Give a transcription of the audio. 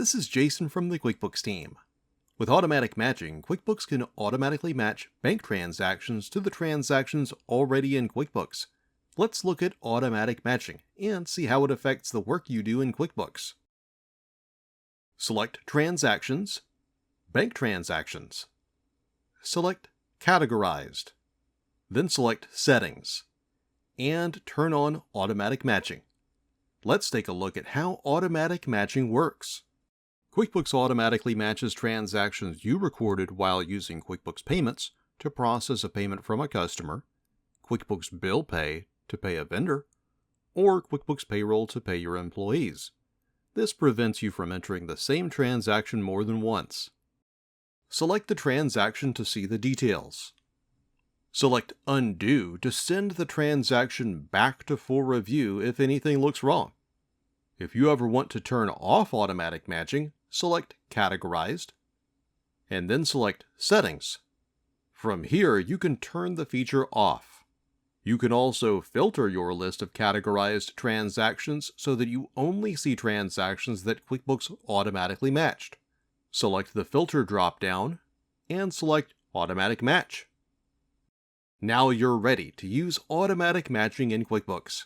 This is Jason from the QuickBooks team. With automatic matching, QuickBooks can automatically match bank transactions to the transactions already in QuickBooks. Let's look at automatic matching and see how it affects the work you do in QuickBooks. Select Transactions, Bank Transactions. Select Categorized. Then select Settings, and turn on Automatic Matching. Let's take a look at how automatic matching works. QuickBooks automatically matches transactions you recorded while using QuickBooks Payments to process a payment from a customer, QuickBooks Bill Pay to pay a vendor, or QuickBooks Payroll to pay your employees. This prevents you from entering the same transaction more than once. Select the transaction to see the details. Select Undo to send the transaction back to full review if anything looks wrong. If you ever want to turn off automatic matching, select Categorized, and then select Settings. From here, you can turn the feature off. You can also filter your list of categorized transactions so that you only see transactions that QuickBooks automatically matched. Select the Filter drop-down and select Automatic Match. Now you're ready to use automatic matching in QuickBooks.